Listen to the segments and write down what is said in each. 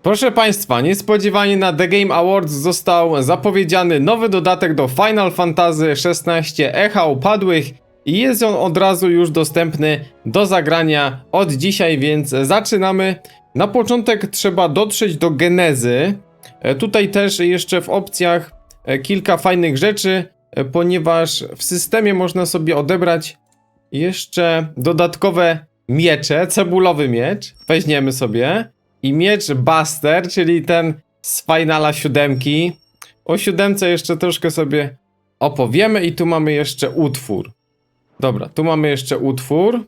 Proszę Państwa, niespodziewanie na The Game Awards został zapowiedziany nowy dodatek do Final Fantasy XVI Echa Upadłych i jest on od razu już dostępny do zagrania od dzisiaj, więc zaczynamy. Na początek trzeba dotrzeć do genezy. Tutaj też jeszcze w opcjach kilka fajnych rzeczy, ponieważ w systemie można sobie odebrać jeszcze dodatkowe miecze, cebulowy miecz, weźmiemy sobie. I miecz Buster, czyli ten z Finala 7. O 7 jeszcze troszkę sobie opowiemy i tu mamy jeszcze utwór. Dobra, tu mamy jeszcze utwór.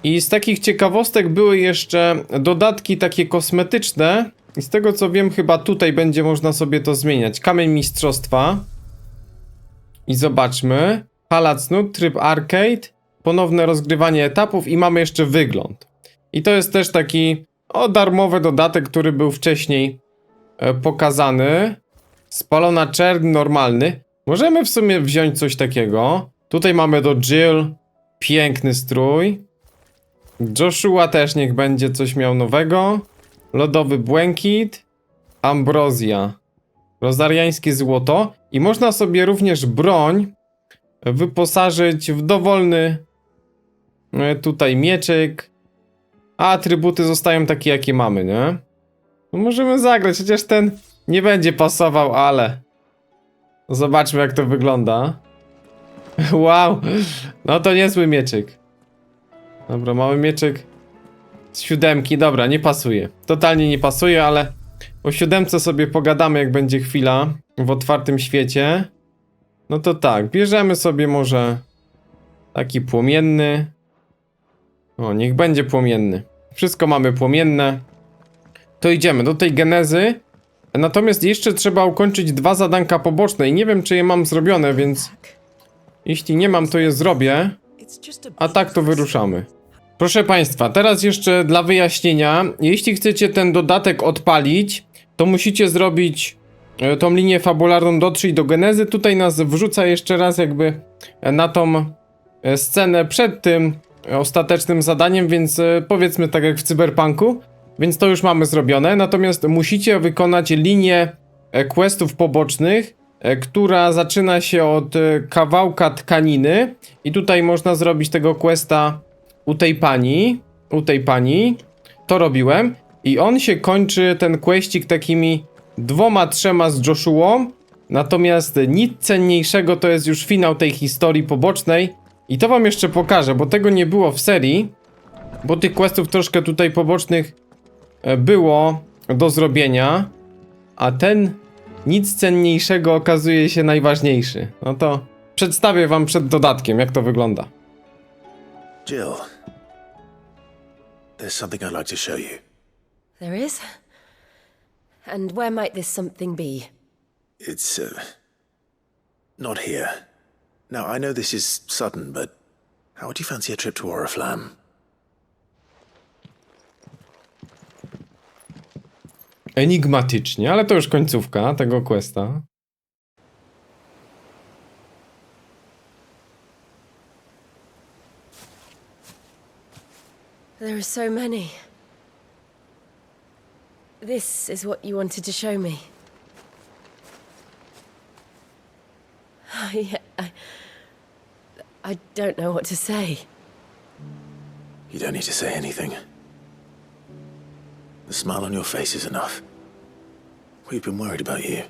I z takich ciekawostek były jeszcze dodatki takie kosmetyczne. I z tego co wiem, chyba tutaj będzie można sobie to zmieniać. Kamień mistrzostwa. I zobaczmy. Pałac nut, tryb arcade. Ponowne rozgrywanie etapów i mamy jeszcze wygląd. I to jest też taki darmowy dodatek, który był wcześniej pokazany. Spalona czerń, normalny. Możemy w sumie wziąć coś takiego. Tutaj mamy do Jill. Piękny strój. Joshua też niech będzie coś miał nowego. Lodowy błękit. Ambrozja. Rozariańskie złoto. I można sobie również broń wyposażyć w dowolny tutaj mieczyk. A atrybuty zostają takie, jakie mamy, nie? No możemy zagrać, chociaż ten nie będzie pasował, ale zobaczmy, jak to wygląda. Wow, no to niezły mieczyk. Dobra, mały mieczyk z 7, dobra, nie pasuje. Totalnie nie pasuje, ale o 7 sobie pogadamy, jak będzie chwila w otwartym świecie. No to tak, bierzemy sobie może taki płomienny. O, niech będzie płomienny. Wszystko mamy płomienne. To idziemy do tej genezy. Natomiast jeszcze trzeba ukończyć 2 zadanka poboczne i nie wiem, czy je mam zrobione, więc jeśli nie mam, to je zrobię. A tak to wyruszamy. Proszę Państwa, teraz jeszcze dla wyjaśnienia. Jeśli chcecie ten dodatek odpalić, to musicie zrobić tą linię fabularną, dotrzeć do genezy. Tutaj nas wrzuca jeszcze raz jakby na tą scenę przed tym ostatecznym zadaniem, więc powiedzmy tak jak w Cyberpunku, więc to już mamy zrobione, natomiast musicie wykonać linię questów pobocznych, która zaczyna się od kawałka tkaniny i tutaj można zrobić tego questa u tej pani, to robiłem i on się kończy, ten questik, takimi 2-3 z Joshuą, natomiast nic cenniejszego to jest już finał tej historii pobocznej. I to wam jeszcze pokażę, bo tego nie było w serii, bo tych questów troszkę tutaj pobocznych było do zrobienia, a ten nic cenniejszego okazuje się najważniejszy. No to przedstawię wam przed dodatkiem, jak to wygląda. Jill, there's something I'd like to show you. There is? And where might this something be? It's, not here. Now, I know this is sudden, but how would you fancy a trip to Oriflamme? Enigmatycznie, ale to już końcówka tego questa. There are so many. This is what you wanted to show me. I don't know what to say. You don't need to say anything. The smile on your face is enough. We've been worried about you,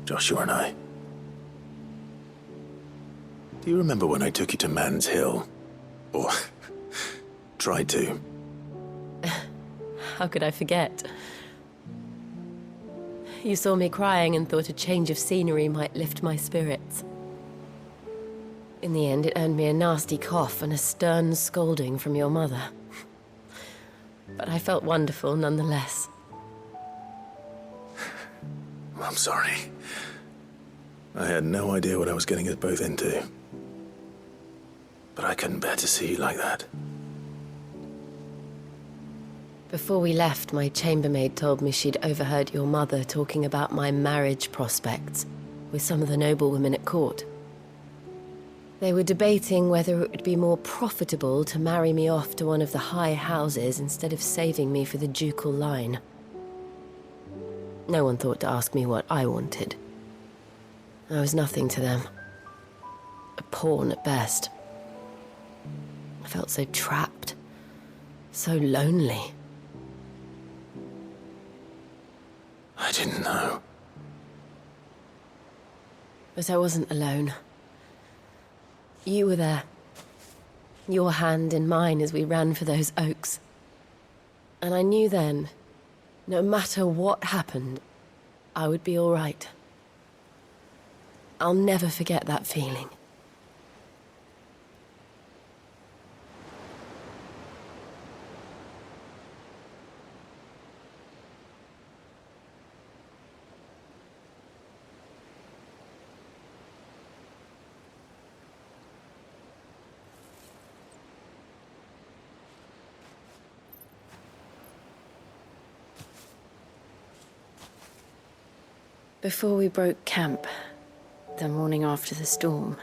Joshua and I. Do you remember when I took you to Man's Hill? Or tried to? How could I forget? You saw me crying and thought a change of scenery might lift my spirits. In the end, it earned me a nasty cough and a stern scolding from your mother. But I felt wonderful nonetheless. I'm sorry. I had no idea what I was getting us both into. But I couldn't bear to see you like that. Before we left, my chambermaid told me she'd overheard your mother talking about my marriage prospects with some of the noblewomen at court. They were debating whether it would be more profitable to marry me off to one of the high houses instead of saving me for the ducal line. No one thought to ask me what I wanted. I was nothing to them. A pawn at best. I felt so trapped, so lonely. I didn't know. But I wasn't alone. You were there. Your hand in mine as we ran for those oaks. And I knew then, no matter what happened, I would be all right. I'll never forget that feeling. Before we broke camp, the morning after the storm,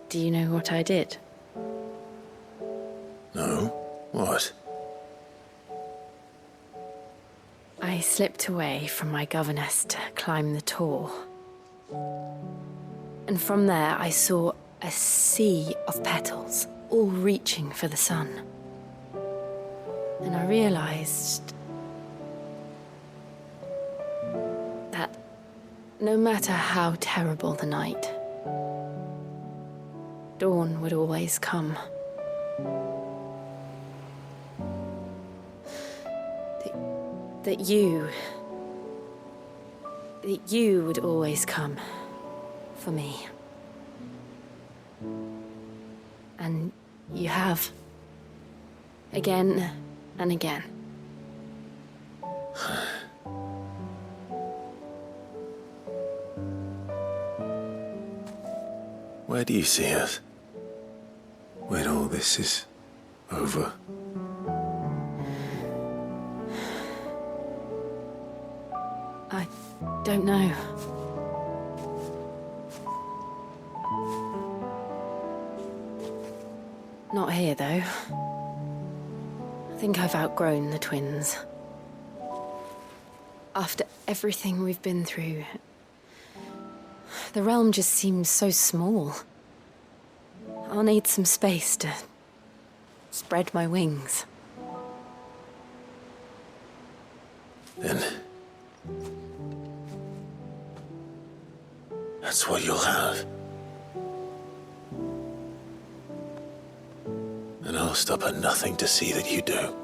do you know what I did? No? What? I slipped away from my governess to climb the tor. And from there I saw a sea of petals, all reaching for the sun. And I realized that no matter how terrible the night, dawn would always come. That you would always come for me. And you have. Again and again. Where do you see us? When all this is over? I don't know. Not here, though. I think I've outgrown the twins. After everything we've been through, the realm just seems so small. I'll need some space to spread my wings. Then that's what you'll have. And I'll stop at nothing to see that you do.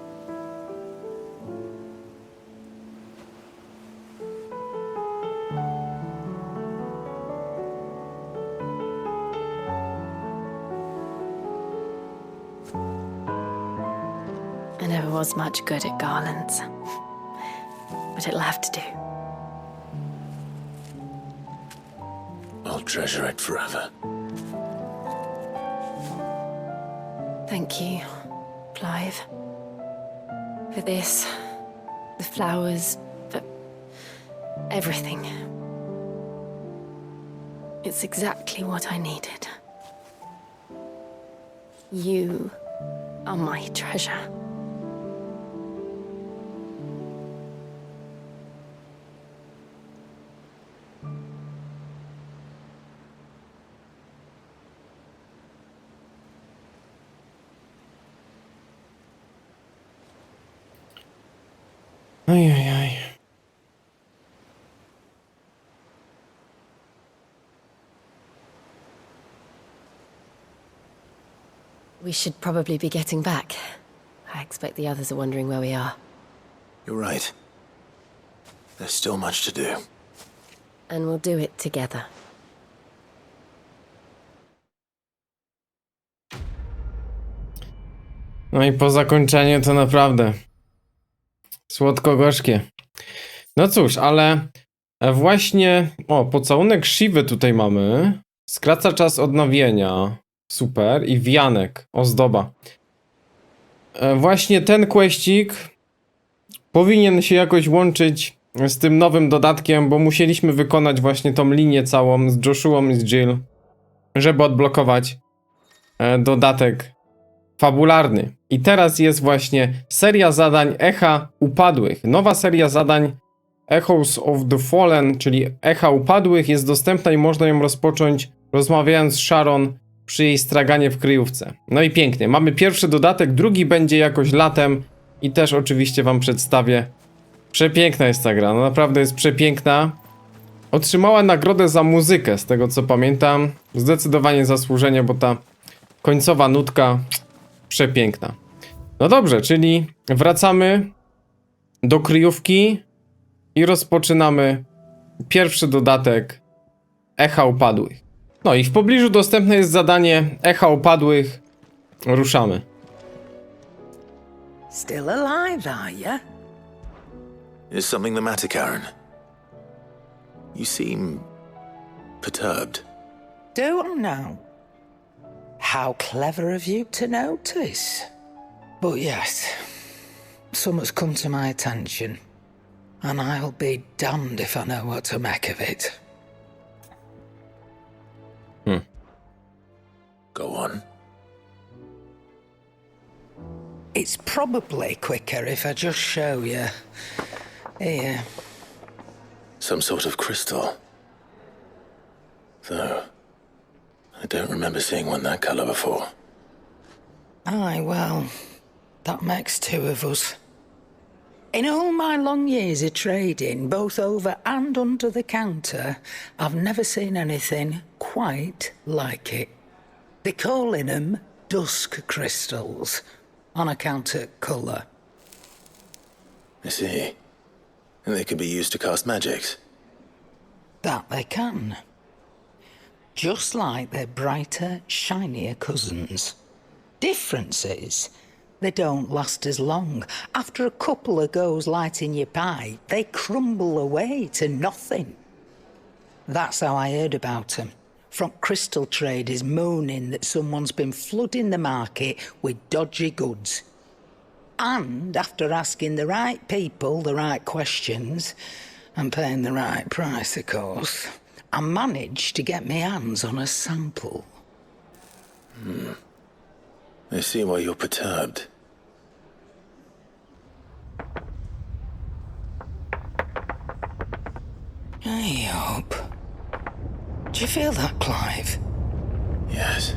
I never was much good at garlands, but it'll have to do. I'll treasure it forever. Thank you, Clive. For this, the flowers, for everything. It's exactly what I needed. You are my treasure. Ajajaj. We should probably be getting back. I expect the others are wondering where we are. You're right. There's still much to do. And we'll do it together. No i po zakończeniu to naprawdę słodko-gorzkie. No cóż, ale właśnie... O, pocałunek Shivy tutaj mamy. Skraca czas odnowienia. Super. I wianek. Ozdoba. Właśnie ten questik powinien się jakoś łączyć z tym nowym dodatkiem, bo musieliśmy wykonać właśnie tą linię całą z Joshuą i z Jill, żeby odblokować dodatek fabularny. I teraz jest właśnie seria zadań Echa Upadłych. Nowa seria zadań Echoes of the Fallen, czyli Echa Upadłych, jest dostępna i można ją rozpocząć rozmawiając z Sharon przy jej straganie w kryjówce. No i pięknie. Mamy pierwszy dodatek, drugi będzie jakoś latem i też oczywiście wam przedstawię. Przepiękna jest ta gra, no naprawdę jest przepiękna. Otrzymała nagrodę za muzykę, z tego co pamiętam. Zdecydowanie zasłużenie, bo ta końcowa nutka przepiękna. No dobrze, czyli wracamy do kryjówki i rozpoczynamy pierwszy dodatek Echa Upadłych. No i w pobliżu dostępne jest zadanie Echa Upadłych. Ruszamy. Still alive, are you? Is something the matter, Karen? You seem perturbed. Do I know? How clever of you to notice. But yes, something's come to my attention, and I'll be damned if I know what to make of it. Go on. It's probably quicker if I just show you. Here. Some sort of crystal. Though, I don't remember seeing one that colour before. Aye, well, that makes two of us. In all my long years of trading, both over and under the counter, I've never seen anything quite like it. They're calling them dusk crystals, on account of colour. I see. And they could be used to cast magics. That they can. Just like their brighter, shinier cousins. Difference is, they don't last as long. After a couple of goes lighting your pipe, they crumble away to nothing. That's how I heard about them. From crystal traders moaning that someone's been flooding the market with dodgy goods. And after asking the right people the right questions, and paying the right price, of course, I managed to get my hands on a sample. I see why you're perturbed. Hey up. Do you feel that, Clive? Yes.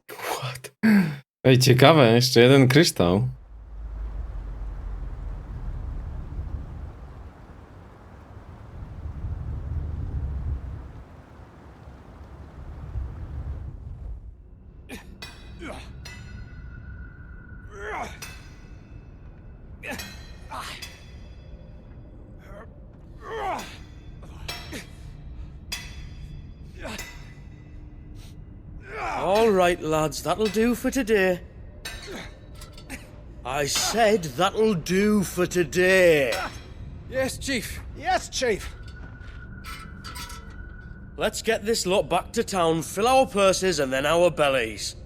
What? Ej, ciekawe, jeszcze jeden kryształ. All right, lads, that'll do for today. I said that'll do for today. Yes, Chief. Yes, Chief. Let's get this lot back to town, fill our purses and then our bellies.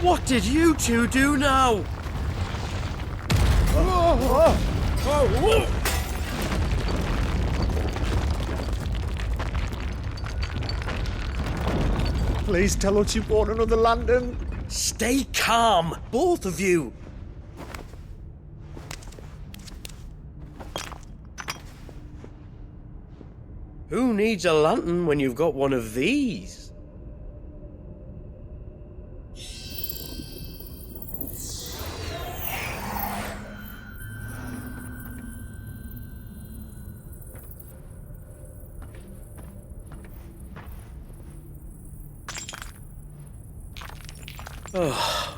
What did you two do now? Please tell us you bought another lantern. Stay calm, both of you. Who needs a lantern when you've got one of these?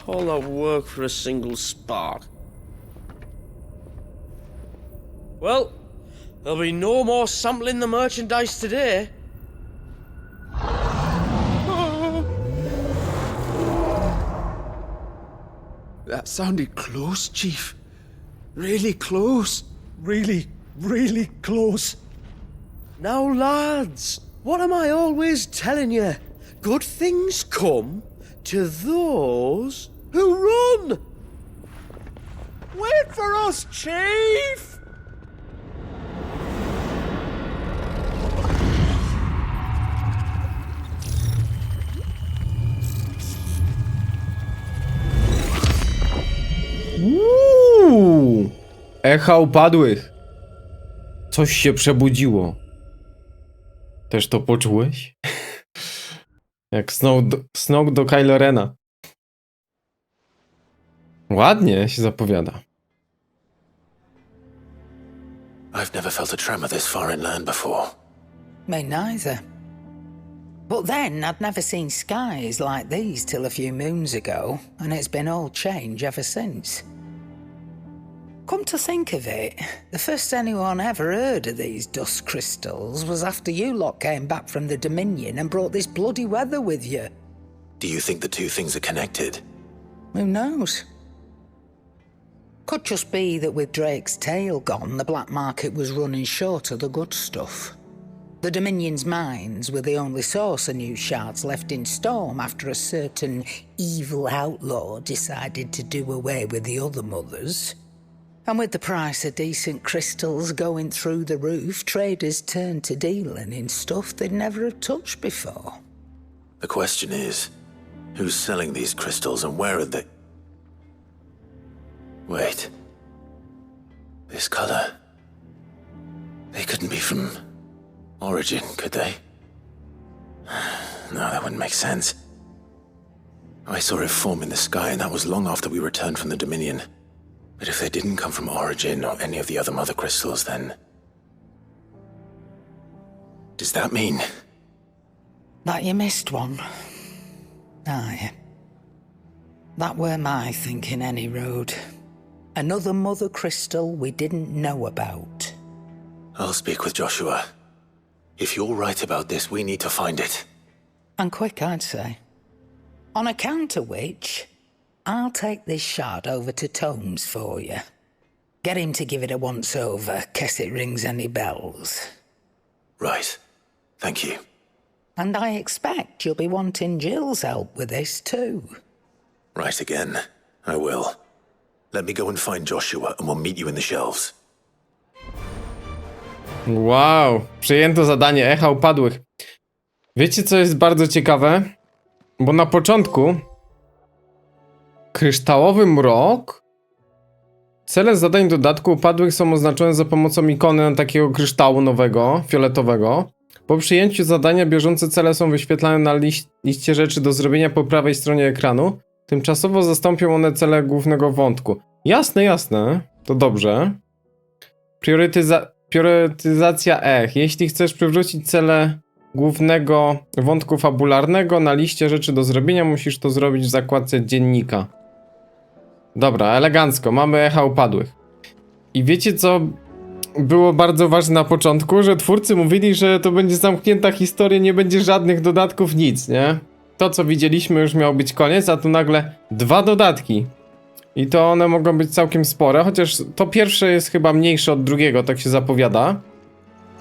All that work for a single spark. Well, there'll be no more sampling the merchandise today. That sounded close, Chief. Really close. Really, really close. Now, lads, what am I always telling you? Good things come to those who run. Wait for us, Chief! Echa upadłych. Coś się przebudziło. Też to poczułeś? Jak Snoke do Kylo Rena. Ładnie się zapowiada. I've never felt a tremor this far inland before. Me neither. But then I'd never seen skies like these till a few moons ago, and it's been all change ever since. Come to think of it, the first anyone ever heard of these dust crystals was after you lot came back from the Dominion and brought this bloody weather with you. Do you think the two things are connected? Who knows? Could just be that with Drake's tail gone, the black market was running short of the good stuff. The Dominion's mines were the only source of new shards left in Storm after a certain evil outlaw decided to do away with the other mothers. And with the price of decent crystals going through the roof, traders turned to dealing in stuff they'd never have touched before. The question is, who's selling these crystals and where are they? Wait. This color. They couldn't be from Origin, could they? No, that wouldn't make sense. I saw it form in the sky, and that was long after we returned from the Dominion. But if they didn't come from Origin or any of the other mother crystals, then... does that mean... That you missed one. Aye. That were my thinking, any road. Another mother crystal we didn't know about. I'll speak with Joshua. If you're right about this, we need to find it. And quick, I'd say. On account of which, I'll take this shard over to Tomes for you. Get him to give it a once-over, case it rings any bells. Right. Thank you. And I expect you'll be wanting Jill's help with this too. Right again. I will. Let me go and find Joshua and we'll meet you in the shelves. Wow, przyjęto zadanie Echa Upadłych. Wiecie, co jest bardzo ciekawe? Bo na początku kryształowy mrok. Cele zadań dodatku upadłych są oznaczone za pomocą ikony takiego kryształu nowego, fioletowego. Po przyjęciu zadania bieżące cele są wyświetlane na liście rzeczy do zrobienia po prawej stronie ekranu. Tymczasowo zastąpią one cele głównego wątku. Jasne, jasne. To dobrze. Priorytetyzacja ech. Jeśli chcesz przywrócić cele głównego wątku fabularnego na liście rzeczy do zrobienia, musisz to zrobić w zakładce dziennika. Dobra, elegancko. Mamy echa upadłych. I wiecie, co było bardzo ważne na początku? Że twórcy mówili, że to będzie zamknięta historia, nie będzie żadnych dodatków, nic, nie? To, co widzieliśmy, już miał być koniec, a tu nagle 2 dodatki. I to one mogą być całkiem spore, chociaż to pierwsze jest chyba mniejsze od drugiego, tak się zapowiada.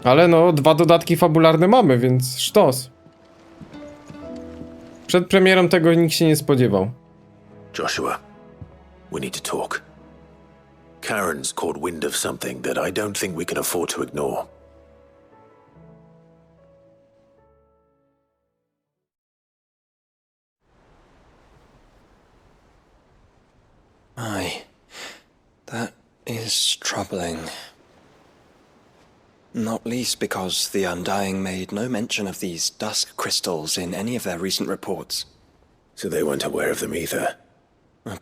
Ale no, 2 dodatki fabularne mamy, więc sztos. Przed premierą tego nikt się nie spodziewał. Joshua, we need to talk. Karen's caught wind of something that I don't think we can afford to ignore. Aye, that is troubling. Not least because the Undying made no mention of these dusk crystals in any of their recent reports. So they weren't aware of them either.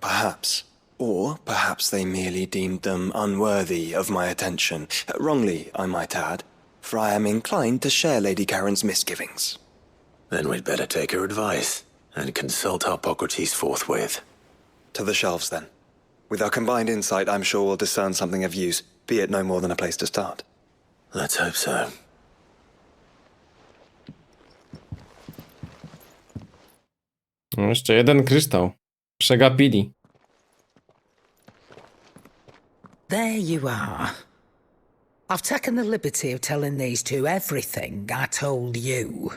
Perhaps. Or perhaps they merely deemed them unworthy of my attention. Wrongly, I might add, for I am inclined to share Lady Karen's misgivings. Then we'd better take her advice and consult Harpocrates forthwith. To the shelves, then. With our combined insight, I'm sure we'll discern something of use, be it no more than a place to start. Let's hope so. No, jeszcze jeden kryształ. Przegapili. There you are. I've taken the liberty of telling these two everything I told you.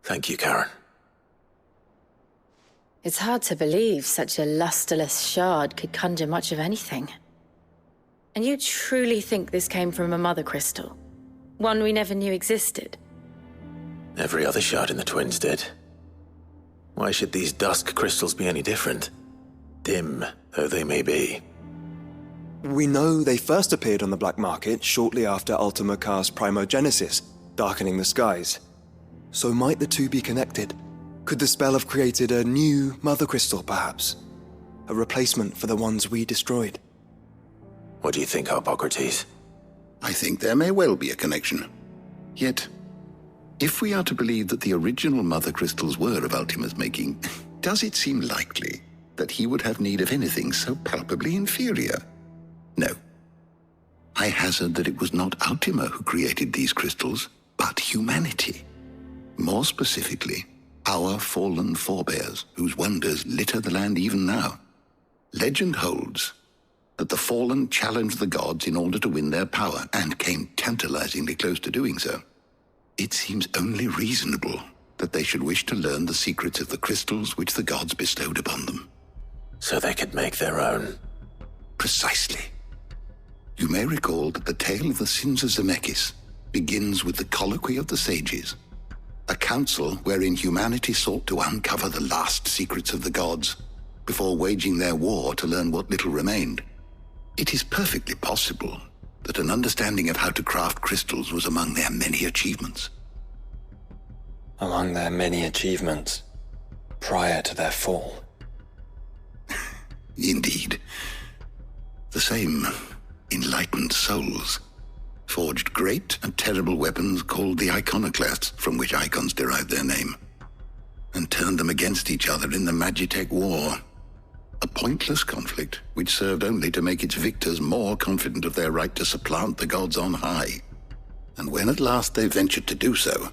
Thank you, Karen. It's hard to believe such a lusterless shard could conjure much of anything. And you truly think this came from a mother crystal? One we never knew existed? Every other shard in the twins did. Why should these dusk crystals be any different? Dim though they may be. We know they first appeared on the black market shortly after Ultima cast Primogenesis, darkening the skies. So might the two be connected? Could the spell have created a new mother crystal, perhaps? A replacement for the ones we destroyed? What do you think, Harpocrates? I think there may well be a connection. Yet, if we are to believe that the original mother crystals were of Ultima's making, does it seem likely that he would have need of anything so palpably inferior? No. I hazard that it was not Ultima who created these crystals, but humanity. More specifically, our fallen forebears, whose wonders litter the land even now. Legend holds that the fallen challenged the gods in order to win their power, and came tantalizingly close to doing so. It seems only reasonable that they should wish to learn the secrets of the crystals which the gods bestowed upon them. So they could make their own. Precisely. You may recall that the tale of the sins of Zemeckis begins with the colloquy of the sages, a council wherein humanity sought to uncover the last secrets of the gods before waging their war to learn what little remained. It is perfectly possible that an understanding of how to craft crystals was among their many achievements. Among their many achievements, prior to their fall. Indeed. The same enlightened souls forged great and terrible weapons called the iconoclasts, from which icons derived their name, and turned them against each other in the Magitek War. A pointless conflict which served only to make its victors more confident of their right to supplant the gods on high. And when at last they ventured to do so,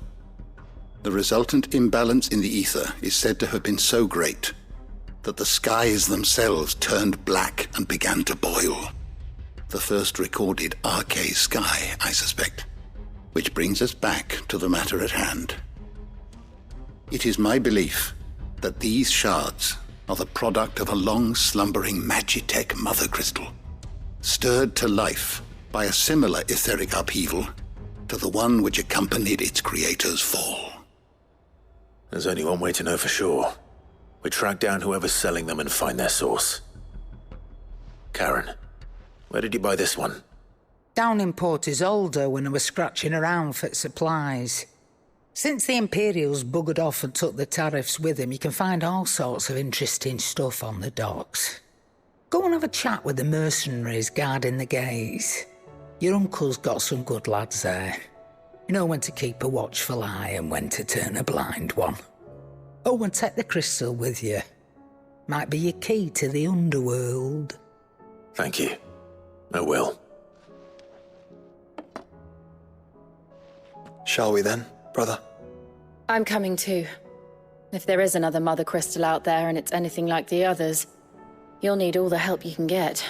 the resultant imbalance in the ether is said to have been so great that the skies themselves turned black and began to boil. The first recorded Arche sky, I suspect. Which brings us back to the matter at hand. It is my belief that these shards are the product of a long-slumbering Magitek mother crystal, stirred to life by a similar etheric upheaval to the one which accompanied its creator's fall. There's only one way to know for sure. We track down whoever's selling them and find their source. Karen, where did you buy this one? Down in Port Isolde when I was scratching around for supplies. Since the Imperials buggered off and took the tariffs with them, you can find all sorts of interesting stuff on the docks. Go and have a chat with the mercenaries guarding the gates. Your uncle's got some good lads there. You know when to keep a watchful eye and when to turn a blind one. Oh, and take the crystal with you. Might be your key to the underworld. Thank you. I will. Shall we then, brother? I'm coming too. If there is another mother crystal out there and it's anything like the others, you'll need all the help you can get.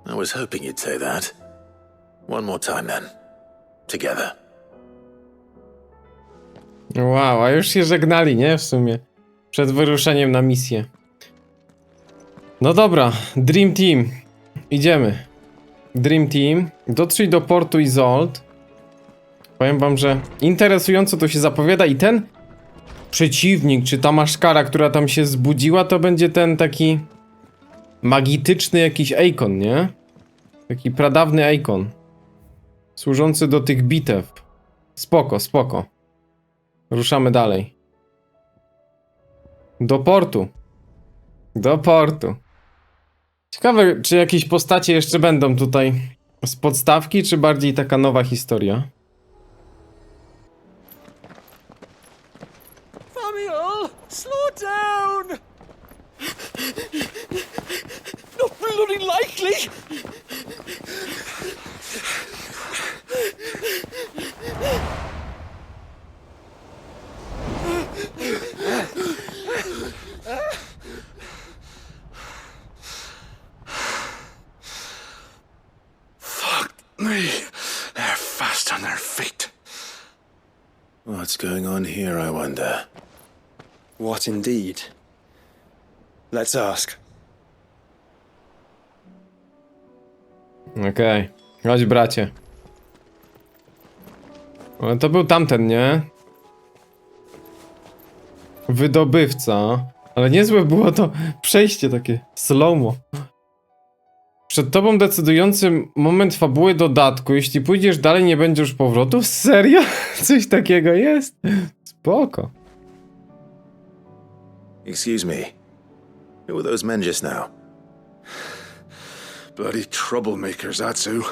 I was hoping you'd say that. One more time then. Together. Wow, a już się żegnali, nie? W sumie. Przed wyruszeniem na misję. No dobra, Dream Team. Idziemy. Dream Team. Dotrzyj do portu Isolde. Powiem wam, że interesująco to się zapowiada i ten przeciwnik, czy ta maszkara, która tam się zbudziła, to będzie ten taki magityczny jakiś Eikon, nie? Taki pradawny Eikon. Służący do tych bitew. Spoko, spoko. Ruszamy dalej. Do portu. Do portu. Ciekawe, czy jakieś postacie jeszcze będą tutaj z podstawki, czy bardziej taka nowa historia? Samuel, slow down! Not bloody likely! Fuck me. They're fast on their feet. What's going on here, I wonder? What indeed? Let's ask. Okej. Chodź, bracie. Ale to był tamten, nie? Wydobywca. Ale niezłe było to przejście takie slow-mo. Przed tobą decydujący moment fabuły dodatku. Jeśli pójdziesz dalej, nie będzie już powrotu? Serio? Coś takiego jest? Spoko. Excuse me. Who were those men just now? Bloody troublemakers, that's who.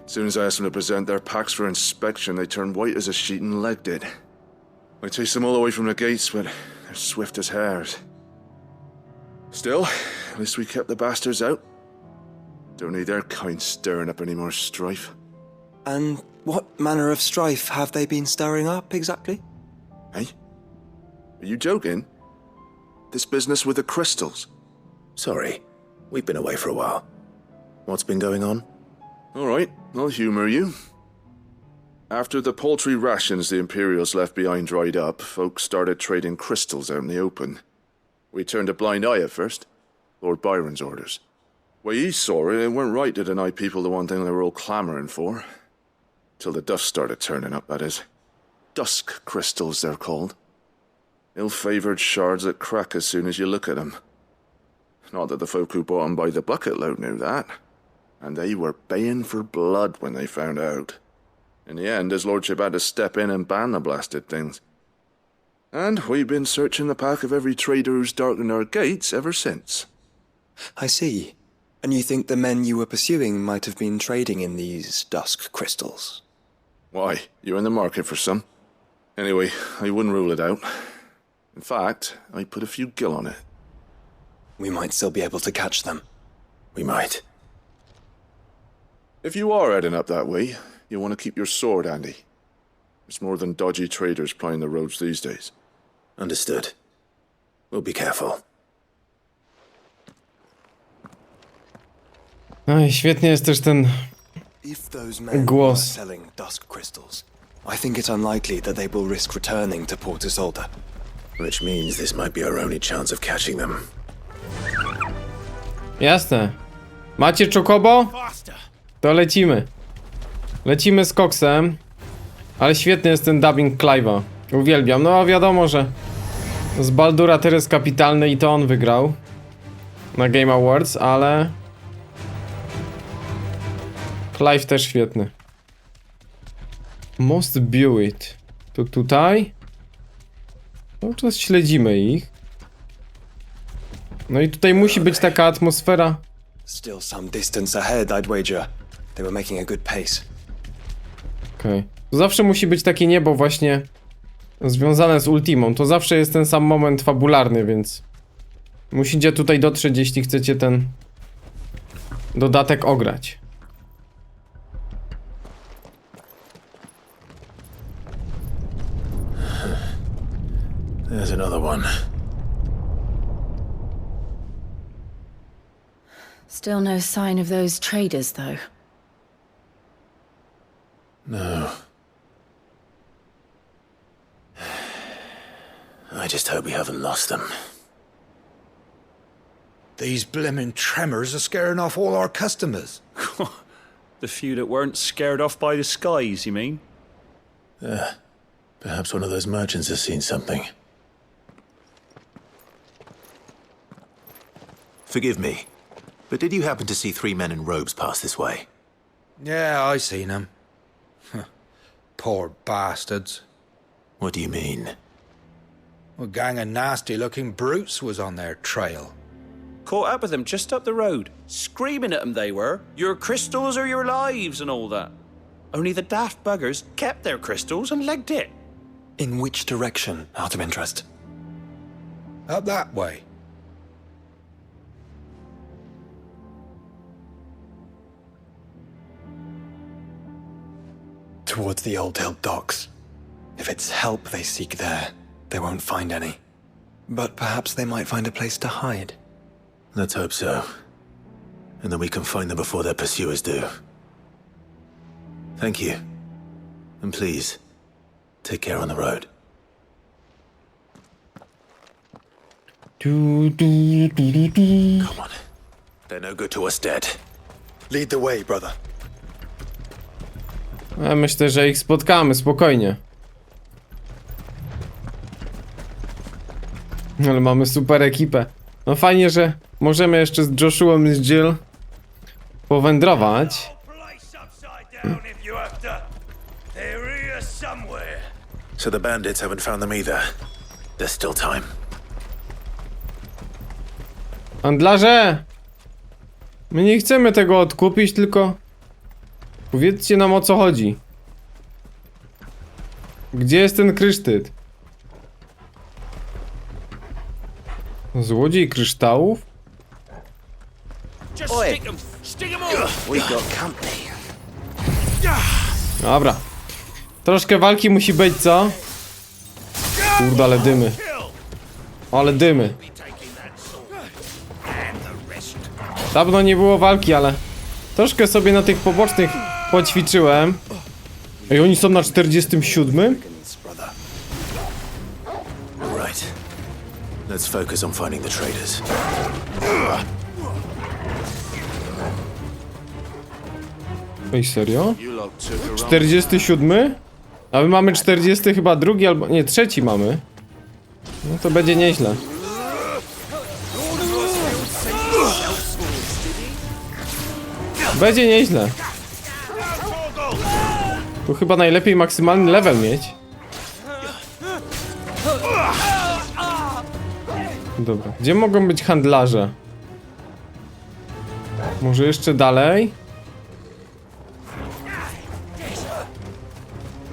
As soon as I asked them to present their packs for inspection, they turned white as a sheet and legged it. I chased them all away from the gates, but they're swift as hares. Still, at least we kept the bastards out. Don't need their kind stirring up any more strife. And what manner of strife have they been stirring up exactly? Hey? Are you joking? This business with the crystals? Sorry, we've been away for a while. What's been going on? All right, I'll humor you. After the paltry rations the Imperials left behind dried up, folks started trading crystals out in the open. We turned a blind eye at first. Lord Byron's orders. Way he saw it, it weren't right to deny people the one thing they were all clamoring for. Till the dust started turning up, that is. Dusk crystals, they're called. Ill-favoured shards that crack as soon as you look at them. Not that the folk who bought them by the bucket load knew that. And they were baying for blood when they found out. In the end, his lordship had to step in and ban the blasted things. And we've been searching the pack of every trader who's darkened our gates ever since. I see. And you think the men you were pursuing might have been trading in these dusk crystals? Why, you're in the market for some. Anyway, I wouldn't rule it out. In fact, I put a few gil on it. We might still be able to catch them. We might. If you are heading up that way, you'll want to keep your sword handy. There's more than dodgy traders plying the roads these days. Understood. We'll be careful. No i świetnie jest też ten If those men were głos. selling dusk crystals, I think it unlikely that they will risk returning to Port Isolde. Which means this might be our only chance of catching them. Jasne. Macie czokobo? To lecimy. Lecimy z koksem. Ale świetny jest ten dubbing Clive'a. Uwielbiam. No a wiadomo, że z Baldura teraz jest kapitalny i to on wygrał na Game Awards, ale Clive też świetny. Most Build. To tutaj. No teraz śledzimy ich. No i tutaj musi być taka atmosfera. Still some distance ahead, I'd wager. They were making a good pace. Okej. Zawsze musi być takie niebo właśnie związane z Ultimą. To zawsze jest ten sam moment fabularny, więc musicie tutaj dotrzeć, jeśli chcecie ten dodatek ograć. There's another one. Still no sign of those traders, though. No. I just hope we haven't lost them. These blimmin' tremors are scaring off all our customers. The few that weren't scared off by the skies, you mean? Perhaps one of those merchants has seen something. Forgive me, but did you happen to see 3 men in robes pass this way? Yeah, I seen them. Poor bastards. What do you mean? A gang of nasty-looking brutes was on their trail. Caught up with them just up the road, screaming at them they were, your crystals are your lives and all that. Only the daft buggers kept their crystals and legged it. In which direction, out of interest? Up that way. Towards the Old Hill docks. If it's help they seek there, they won't find any. But perhaps they might find a place to hide. Let's hope so. And then we can find them before their pursuers do. Thank you. And please, take care on the road. Du, du, du, du, du. Come on. They're no good to us dead. Lead the way, brother. Ja myślę, że ich spotkamy, spokojnie. Ale mamy super ekipę. No fajnie, że możemy jeszcze z Joshuą i z Jill powędrować. So the bandits haven't found them either. There's still time. Handlarze! My nie chcemy tego odkupić, tylko powiedzcie nam, o co chodzi. Gdzie jest ten krysztyt? Złodziej kryształów? Dobra. Troszkę walki musi być, co? Kurde, ale dymy. Ale dymy. Dawno nie było walki, ale troszkę sobie na tych pobocznych poćwiczyłem. Ej, oni są na 47? Right. Let's focus on finding the traitors. Ej, serio? 47? A my mamy 40 chyba drugi albo... nie, trzeci mamy. No to będzie nieźle. Będzie nieźle. Tu chyba najlepiej maksymalny level mieć. Dobra, gdzie mogą być handlarze? Może jeszcze dalej?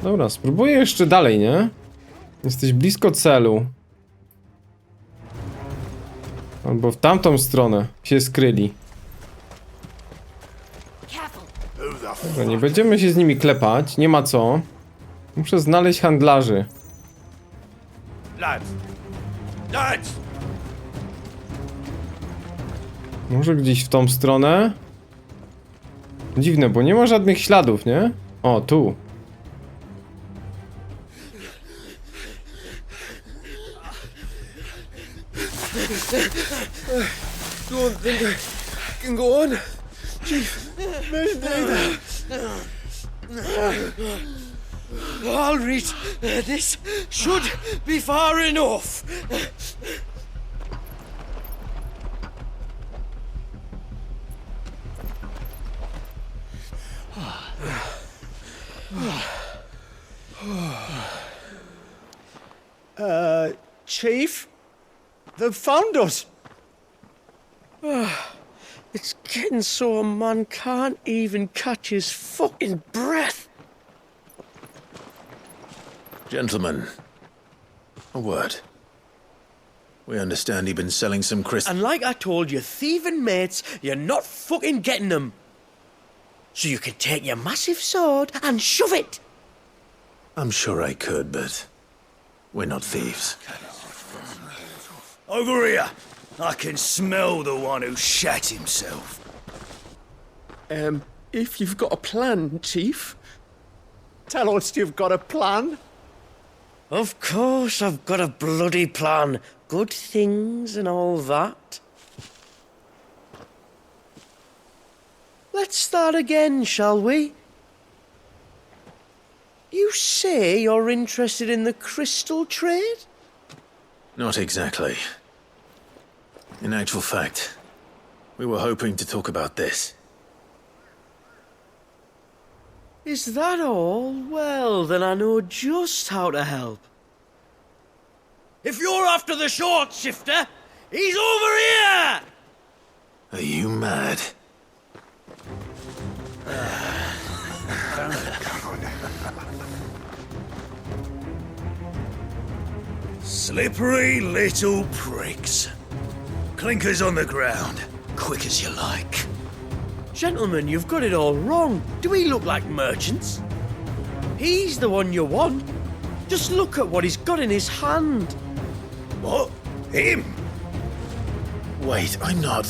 Dobra, spróbuję jeszcze dalej, nie? Jesteś blisko celu. Albo w tamtą stronę się skryli. Dobra, nie będziemy się z nimi klepać, nie ma co. Muszę znaleźć handlarzy. Może gdzieś w tą stronę? Dziwne, bo nie ma żadnych śladów, nie? O, tu. Don't think I can go on. Chief, I'll reach. This should be far enough. Chief? They've found us. It's getting so a man can't even catch his fucking breath. Gentlemen, a word. We understand you've been selling some crystals. And like I told your thieving mates, you're not fucking getting them. So you can take your massive sword and shove it. I'm sure I could, but we're not thieves. Over here. I can smell the one who shat himself. If you've got a plan, Chief. Tell us you've got a plan. Of course I've got a bloody plan. Good things and all that. Let's start again, shall we? You say you're interested in the crystal trade? Not exactly. In actual fact, we were hoping to talk about this. Is that all? Well, then I know just how to help. If you're after the short shifter, he's over here! Are you mad? Slippery little pricks. Clinkers on the ground, quick as you like. Gentlemen, you've got it all wrong. Do we look like merchants? He's the one you want. Just look at what he's got in his hand. What? Him? Wait, I'm not.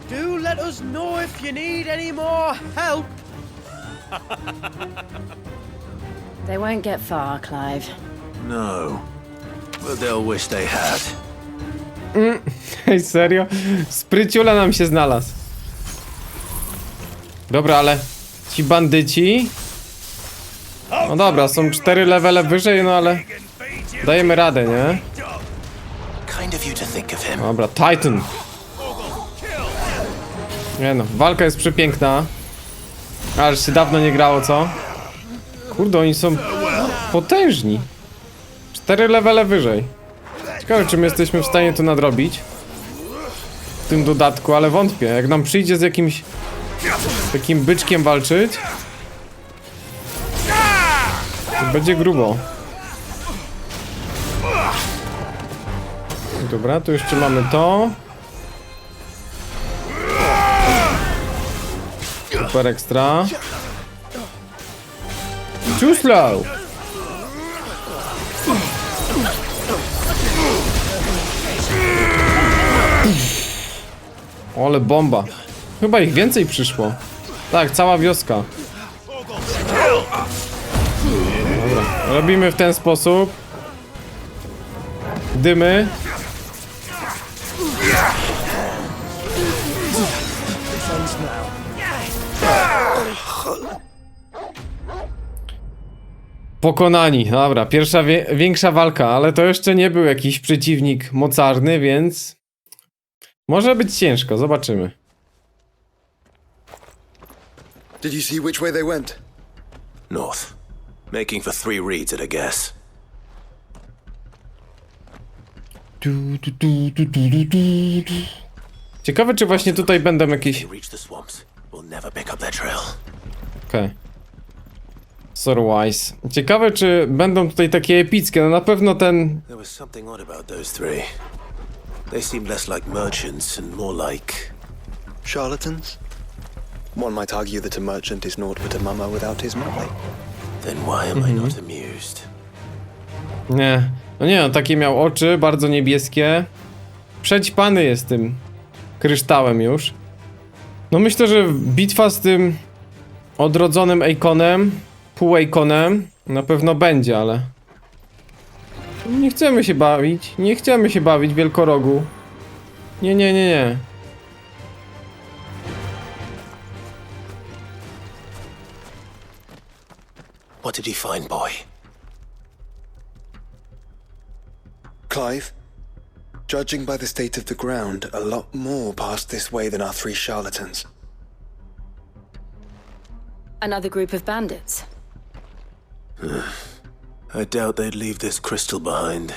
Do let us know if you need any more help. They won't get far, Clive. No. But they'll wish they had. Ej, serio? Spryciula nam się znalazł. Dobra, ale ci bandyci... No dobra, są 4 levele wyżej, no ale... Dajemy radę, nie? Dobra, Titan. Nie no, walka jest przepiękna. Aż się dawno nie grało, co? Kurde, oni są potężni. 4 levele wyżej. Ciekawe, czy my jesteśmy w stanie to nadrobić w tym dodatku, ale wątpię. Jak nam przyjdzie z jakimś takim byczkiem walczyć, to będzie grubo. Dobra, tu jeszcze mamy to. Super ekstra. Too slow. Ale bomba. Chyba ich więcej przyszło. Tak, cała wioska. Dobra, robimy w ten sposób. Dymy. Pokonani. Dobra, pierwsza większa walka, ale to jeszcze nie był jakiś przeciwnik mocarny, więc może być ciężko, zobaczymy. Did you see which way they went? North. Making for 3 reads at a guess. Ciekawe, czy właśnie tutaj będą jakieś... Okej. Sorwise. Ciekawe, czy będą tutaj takie epickie. No na pewno ten... There was something odd about those 3. They seemed less like merchants and more like... Charlatans? One might argue that a merchant is naught but a mummer without his money. Then why am I not amused? Nie. No nie, no takie miał oczy, bardzo niebieskie. Przećpany jest tym kryształem już. No myślę, że bitwa z tym odrodzonym Eikonem, pół-Eikonem na pewno będzie, ale... Nie chcemy się bawić, nie chcemy się bawić, wielkorogu. Nie, nie, nie, nie. What did you find, boy? Clive, judging by the state of the ground, a lot more passed this way than our 3 charlatans. Another group of bandits. I doubt they'd leave this crystal behind.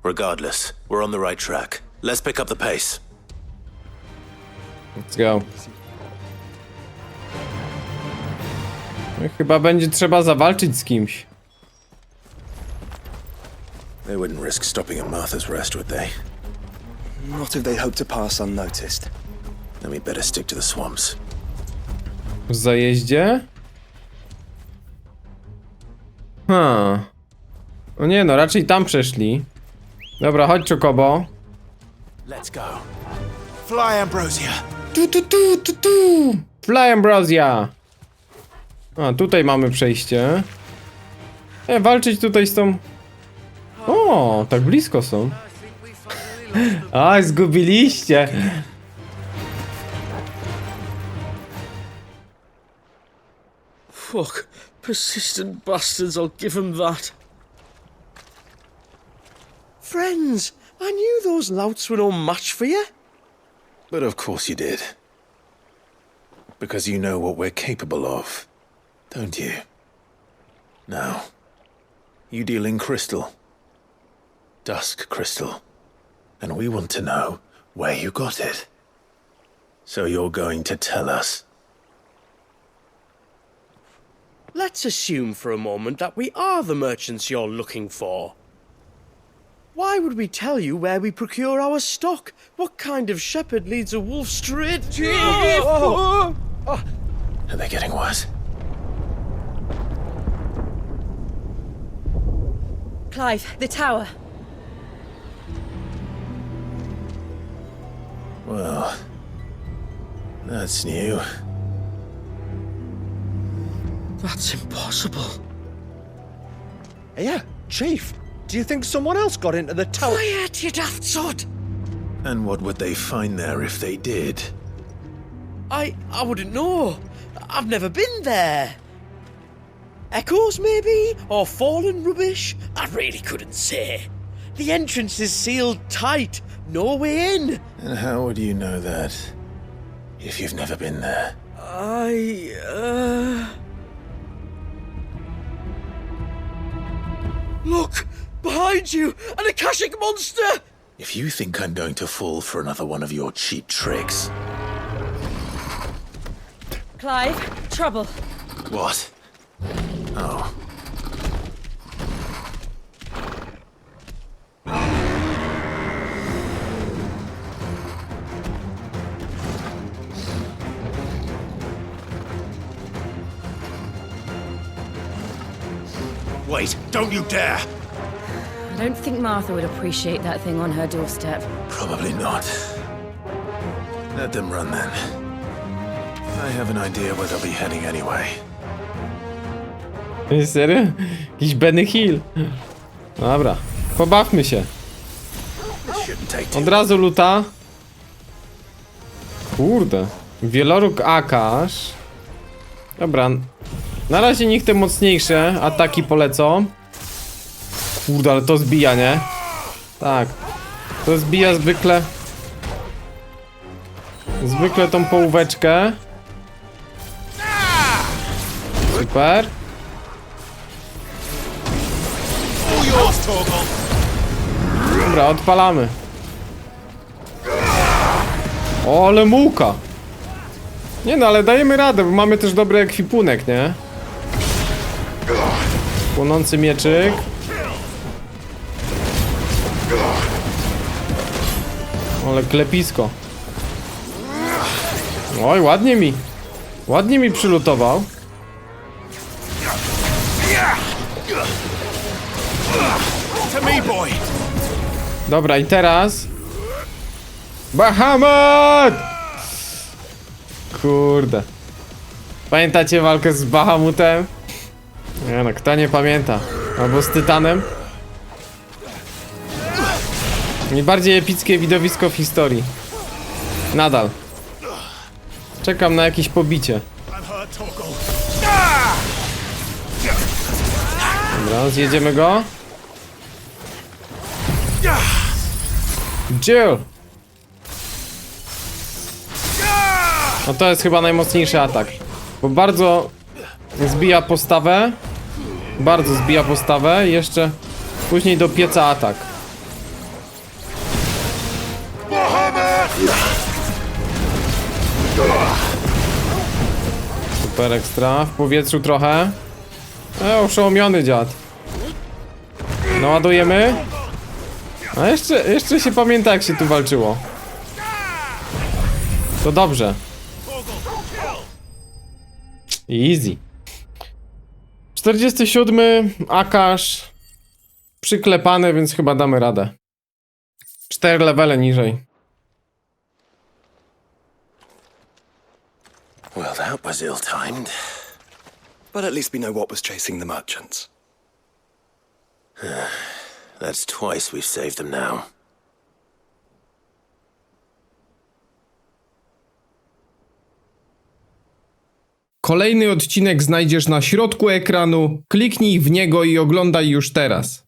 Regardless, we're on the right track. Let's pick up the pace. Let's go. No, chyba będzie trzeba zawalczyć z kimś. They wouldn't risk stopping at Martha's Rest, would they? Not if they hope to pass unnoticed. Then we'd better stick to the swamps. W zajeździe? O nie no, raczej tam przeszli. Dobra, chodź Chocobo. Let's go. Fly, Ambrosia. Fly Ambrosia. A, tutaj mamy przejście. Walczyć tutaj z tą... O, tak blisko są. A, zgubiliście. Fuck. Persistent bastards, I'll give them that. Friends, I knew those louts were no match for you. But of course you did. Because you know what we're capable of, don't you? Now, you deal in crystal. Dusk crystal. And we want to know where you got it. So you're going to tell us. Let's assume for a moment that we are the merchants you're looking for. Why would we tell you where we procure our stock? What kind of shepherd leads a wolf straight? Are they getting worse? Clive, the tower. Well, that's new. That's impossible. Yeah, Chief. Do you think someone else got into the tower? Quiet, you daft sod! And what would they find there if they did? I wouldn't know. I've never been there. Echoes, maybe? Or fallen rubbish? I really couldn't say. The entrance is sealed tight. No way in. And how would you know that if you've never been there? Look! Behind you! An Akashic monster! If you think I'm going to fall for another one of your cheap tricks... Clive, trouble. What? Oh. Wait, don't you dare! I don't think Martha would appreciate that thing on her doorstep. Probably not. Let them run then. I have an idea where they'll be heading anyway. Serio? Jakiś Benny Hill. Dobra, pobawmy się. Od razu luta. Kurde. Wieloróg Akash. Dobra. Na razie niech te mocniejsze ataki polecą. Kurde, ale to zbija, nie? Tak. To zbija zwykle. Zwykle tą połóweczkę. Super. Dobra, odpalamy. O, ale mułka. Nie no, ale dajemy radę, bo mamy też dobry ekwipunek, nie? Płonący mieczyk. Ale klepisko. Oj, ładnie mi przylutował. Dobra, i teraz Bahamut! Kurde. Pamiętacie walkę z Bahamutem? Nie no, kto nie pamięta? Albo z Tytanem? Najbardziej epickie widowisko w historii. Nadal. Czekam na jakieś pobicie. Dobra, zjedziemy go. Jill! No to jest chyba najmocniejszy atak. Bo bardzo zbija postawę. Bardzo zbija postawę. Jeszcze później do pieca atak. Super ekstra. W powietrzu trochę. Oszołomiony dziad. Naładujemy. A jeszcze się pamięta, jak się tu walczyło. To dobrze. Easy. 47. Akash. Przyklepany, więc chyba damy radę. 4 levele niżej. Well, that was ill-timed. But at least we know what was chasing the merchants. That's twice we've saved them now. Kolejny odcinek znajdziesz na środku ekranu. Kliknij w niego i oglądaj już teraz.